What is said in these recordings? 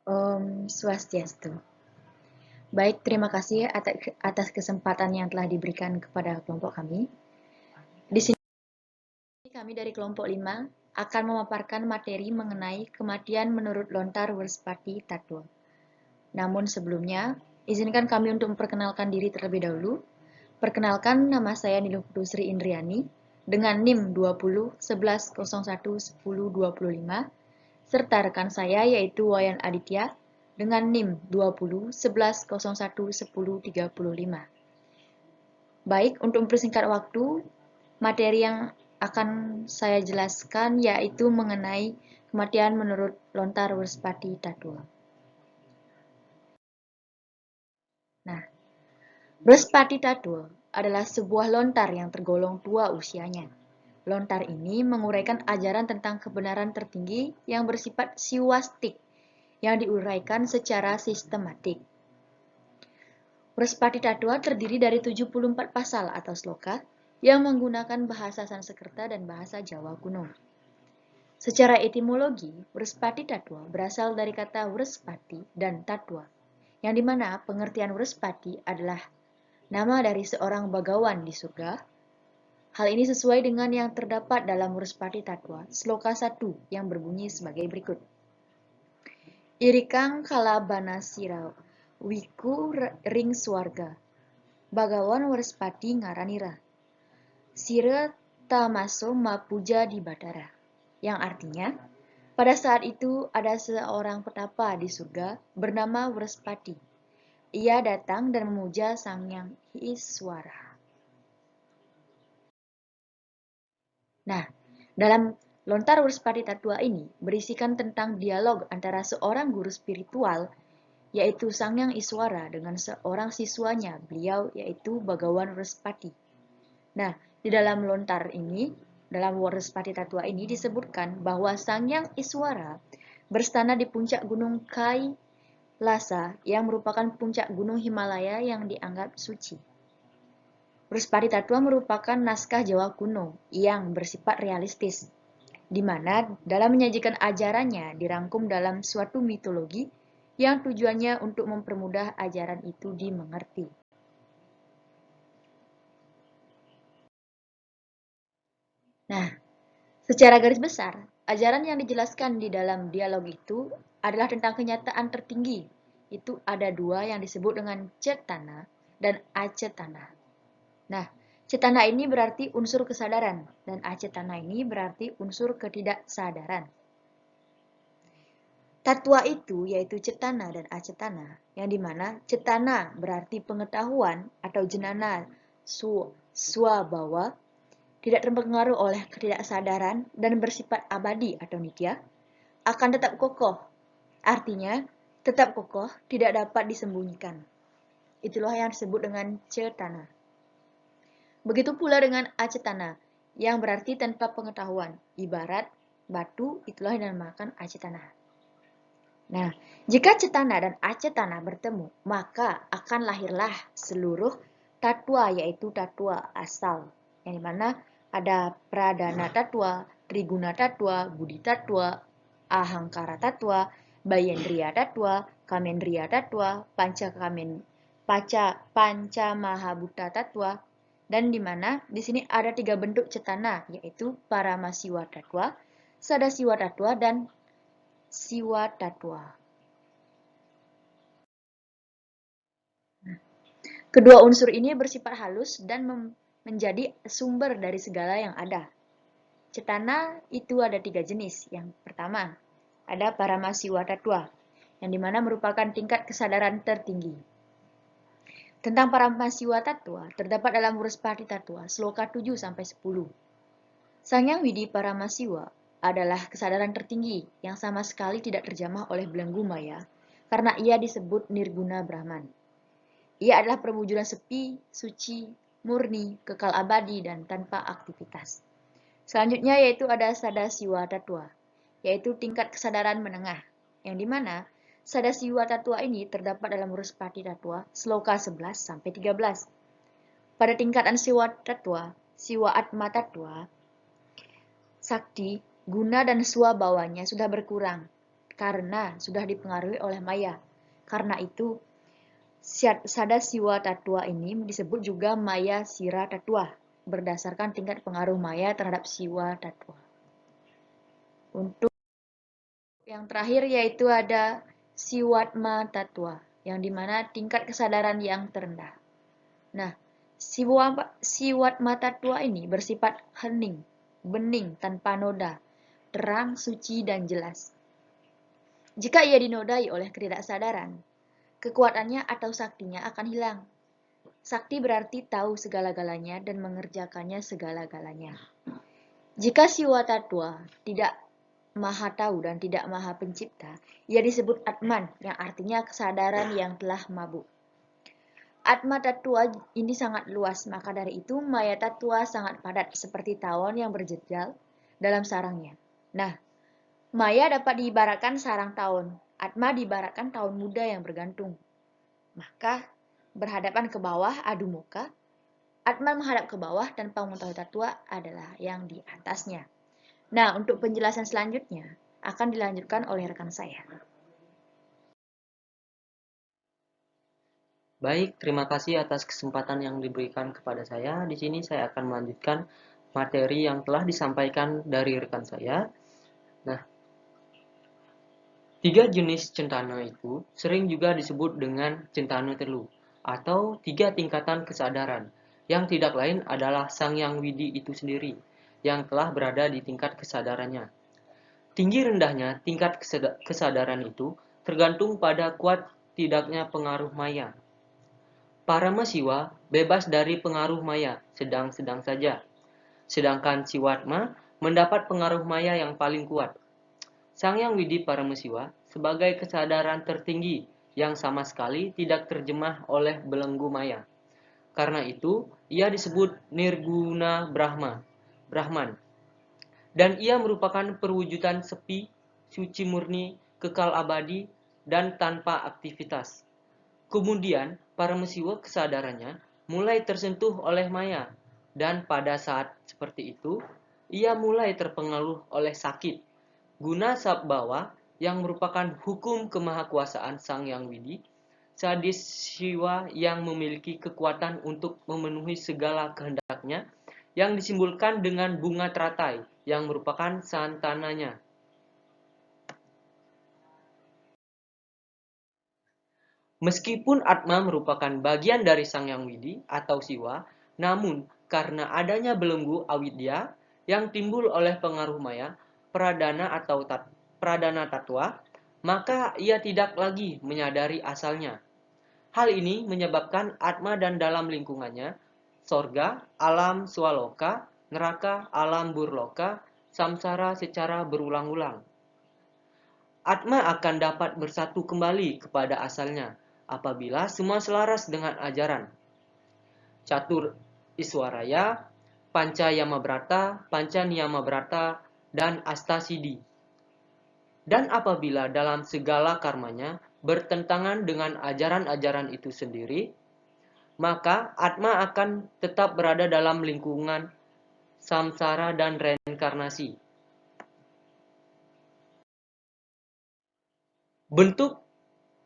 Om Swastiastu. Baik, terima kasih atas kesempatan yang telah diberikan kepada kelompok kami. Di sini kami dari kelompok 5 akan memaparkan materi mengenai kematian menurut lontar Werspati Tatwa. Namun sebelumnya, izinkan kami untuk memperkenalkan diri terlebih dahulu. Perkenalkan, nama saya Niluh Sri Indriani dengan NIM 20 11 01 10 25 serta rekan saya yaitu Wayan Aditya dengan NIM 20 11 01 10 35. Baik, untuk mempersingkat waktu, materi yang akan saya jelaskan yaitu mengenai kematian menurut lontar Werspati Tatwa. Nah, Werspati Tatwa adalah sebuah lontar yang tergolong tua usianya. Lontar ini menguraikan ajaran tentang kebenaran tertinggi yang bersifat siwastik yang diuraikan secara sistematik. Werspati Tatwa terdiri dari 74 pasal atau sloka yang menggunakan bahasa Sanskerta dan bahasa Jawa kuno. Secara etimologi, Werspati Tatwa berasal dari kata Werspati dan Tatwa, yang dimana pengertian Werspati adalah nama dari seorang bagawan di surga. Hal ini sesuai dengan yang terdapat dalam Werspati Tatwa, sloka 1 yang berbunyi sebagai berikut. Irikang kalabana sirau, wiku ring swarga, bagawan Werspati ngaranira, sira tamaso mapuja di batara, yang artinya, pada saat itu ada seorang petapa di surga bernama Werspati. Ia datang dan memuja Sang Hyang Iswara. Nah, dalam lontar Werspati Tatwa ini berisikan tentang dialog antara seorang guru spiritual yaitu Sang Hyang Iswara dengan seorang siswanya, beliau yaitu Bagawan Werspati. Nah, di dalam lontar ini, dalam Werspati Tatwa ini disebutkan bahwa Sang Hyang Iswara berstana di puncak gunung Kailasa yang merupakan puncak gunung Himalaya yang dianggap suci. Werspati Tatwa merupakan naskah Jawa kuno yang bersifat realistis, di mana dalam menyajikan ajarannya dirangkum dalam suatu mitologi yang tujuannya untuk mempermudah ajaran itu dimengerti. Nah, secara garis besar, ajaran yang dijelaskan di dalam dialog itu adalah tentang kenyataan tertinggi. Itu ada dua yang disebut dengan cetana dan acetana. Nah, cetana ini berarti unsur kesadaran dan acetana ini berarti unsur ketidaksadaran. Tatwa itu yaitu cetana dan acetana, yang dimana cetana berarti pengetahuan atau jenana swabhawa, tidak terpengaruh oleh ketidaksadaran dan bersifat abadi atau nitya, akan tetap kokoh. Artinya, tetap kokoh tidak dapat disembunyikan. Itulah yang disebut dengan cetana. Begitu pula dengan acetana, yang berarti tanpa pengetahuan. Ibarat batu, itulah yang dinamakan acetana. Nah, jika cetana dan acetana bertemu, maka akan lahirlah seluruh tatwa, yaitu tatwa asal, yang dimana ada pradana tatwa, triguna tatwa, budi tatwa, ahangkara tatwa, bayendriya tatwa, kamendriya tatwa, panca mahabhuta tatwa, dan dimana di sini ada 3 bentuk cetana, yaitu paramasiwa tatwa, sadasiwa tatwa, dan siwa tatwa. Kedua unsur ini bersifat halus dan menjadi sumber dari segala yang ada. Cetana itu ada 3 jenis. Yang pertama, ada paramasiwa tatwa, yang dimana merupakan tingkat kesadaran tertinggi. Tentang paramasiwa tatwa, terdapat dalam Werspati Tatwa, sloka 7-10. Sang Hyang Widi Paramasiwa adalah kesadaran tertinggi yang sama sekali tidak terjamah oleh belenggu maya, karena ia disebut Nirguna Brahman. Ia adalah perwujudan sepi, suci, murni, kekal abadi, dan tanpa aktivitas. Selanjutnya yaitu ada Sadasiwa Tatwa, yaitu tingkat kesadaran menengah, yang dimana Sadasiwa Tatwa ini terdapat dalam Werspati Tatwa, sloka 11-13. Pada tingkatan Siwa Tatwa, Siwa Atma Tatwa, sakti, guna dan swabhawanya sudah berkurang. karena sudah dipengaruhi oleh maya. Karena itu, sada siwa tatua ini disebut juga maya sira tatua, berdasarkan tingkat pengaruh maya terhadap siwa tatua. Untuk yang terakhir yaitu ada siwatma tatua, yang dimana tingkat kesadaran yang terendah. Nah, siwatma tatua ini bersifat hening, bening, tanpa noda, terang, suci, dan jelas. Jika ia dinodai oleh ketidaksadaran, kekuatannya atau saktinya akan hilang. Sakti berarti tahu segala-galanya dan mengerjakannya segala-galanya. Jika siwa tatua tidak maha tahu dan tidak maha pencipta, ia disebut Atman, yang artinya kesadaran yang telah mabuk. Atma tatua ini sangat luas, maka dari itu maya tatua sangat padat seperti tawon yang berjejal dalam sarangnya. Nah, maya dapat diibaratkan sarang tawon, Atma diibaratkan tawon muda yang bergantung. Maka berhadapan ke bawah adu muka, Atman menghadap ke bawah tanpa mengetahui tatua adalah yang di atasnya. Nah, untuk penjelasan selanjutnya akan dilanjutkan oleh rekan saya. Baik, terima kasih atas kesempatan yang diberikan kepada saya. Di sini saya akan melanjutkan materi yang telah disampaikan dari rekan saya. Nah, 3 jenis cendana itu sering juga disebut dengan cendana telu atau 3 tingkatan kesadaran, yang tidak lain adalah Sang Yang Widi itu sendiri yang telah berada di tingkat kesadarannya. Tinggi rendahnya tingkat kesadaran itu tergantung pada kuat tidaknya pengaruh maya. Paramasiwa bebas dari pengaruh maya, sedang-sedang saja. Sedangkan Siwatma mendapat pengaruh maya yang paling kuat. Sang Yang Widi Paramasiwa sebagai kesadaran tertinggi yang sama sekali tidak terjemah oleh belenggu maya. Karena itu, ia disebut Nirguna Brahman. Dan ia merupakan perwujudan sepi, suci murni, kekal abadi, dan tanpa aktivitas. Kemudian, Paramasiwa kesadarannya mulai tersentuh oleh maya, dan pada saat seperti itu, ia mulai terpengaruh oleh sakit. Guna sabbawa yang merupakan hukum kemahakuasaan Sang Yang Widi, sadis Siwa yang memiliki kekuatan untuk memenuhi segala kehendaknya, yang disimbolkan dengan bunga teratai yang merupakan santananya. Meskipun Atma merupakan bagian dari Sang Yang Widi atau Siwa, namun karena adanya belenggu avidya yang timbul oleh pengaruh maya, pradana tatwa, maka ia tidak lagi menyadari asalnya. Hal ini menyebabkan Atma dan dalam lingkungannya, sorga, alam swaloka, neraka, alam burloka, samsara secara berulang-ulang. Atma akan dapat bersatu kembali kepada asalnya apabila semua selaras dengan ajaran Catur Iswaraya, Panca Yamabrata, Panca Niyamabrata, dan Astasidi. Dan apabila dalam segala karmanya bertentangan dengan ajaran-ajaran itu sendiri, maka Atma akan tetap berada dalam lingkungan samsara dan reinkarnasi. Bentuk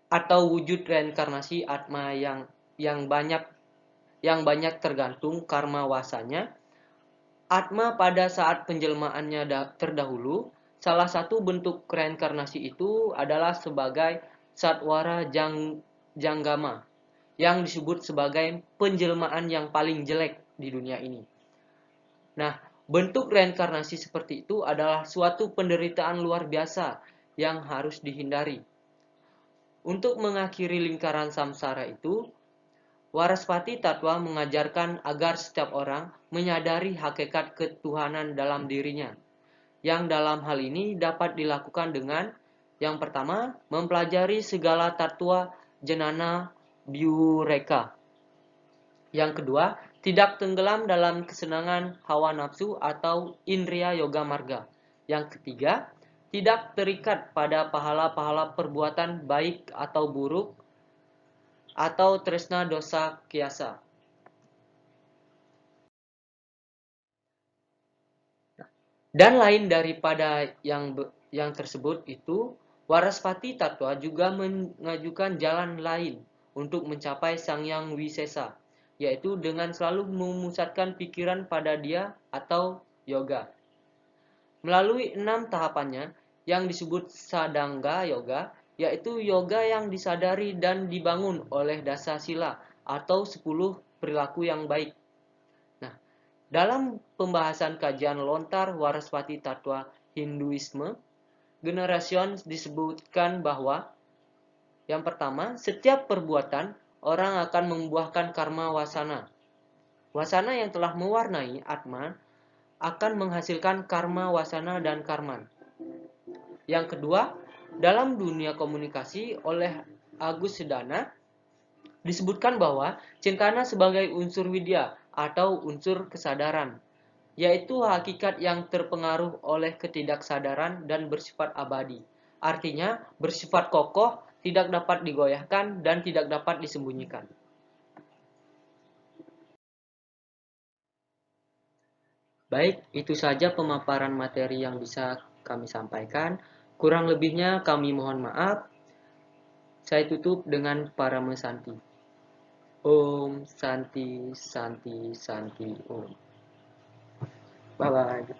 atau wujud reinkarnasi Atma yang banyak tergantung karma wasanya. Atma pada saat penjelmaannya terdahulu, salah satu bentuk reinkarnasi itu adalah sebagai Satwara Janggama, yang disebut sebagai penjelmaan yang paling jelek di dunia ini. Nah, bentuk reinkarnasi seperti itu adalah suatu penderitaan luar biasa yang harus dihindari. Untuk mengakhiri lingkaran samsara itu, Waraspati Tatwa mengajarkan agar setiap orang menyadari hakikat ketuhanan dalam dirinya, yang dalam hal ini dapat dilakukan dengan yang pertama, mempelajari segala tatwa jenana biureka. Yang kedua, tidak tenggelam dalam kesenangan hawa nafsu atau indriya yoga marga. Yang ketiga, tidak terikat pada pahala-pahala perbuatan baik atau buruk atau tresna dosa kiasa. Dan lain daripada yang tersebut itu, Waraspati Tattva juga mengajukan jalan lain untuk mencapai Sangyang Wisesa, yaitu dengan selalu memusatkan pikiran pada dia atau yoga. Melalui 6 tahapannya yang disebut Sadanga Yoga, yaitu yoga yang disadari dan dibangun oleh dasa sila atau 10 perilaku yang baik. Nah, dalam pembahasan kajian lontar Waraspati Tattva Hinduisme, Generations disebutkan bahwa yang pertama, setiap perbuatan orang akan membuahkan karma wasana. Wasana yang telah mewarnai Atma akan menghasilkan karma wasana dan karman. Yang kedua, dalam dunia komunikasi oleh Agus Sedana disebutkan bahwa cintana sebagai unsur widya atau unsur kesadaran, yaitu hakikat yang terpengaruh oleh ketidaksadaran dan bersifat abadi. Artinya, bersifat kokoh, tidak dapat digoyahkan, dan tidak dapat disembunyikan. Baik, itu saja pemaparan materi yang bisa kami sampaikan. Kurang lebihnya kami mohon maaf. Saya tutup dengan Paramesanti. Om Santi Santi Santi Om. Bye-bye.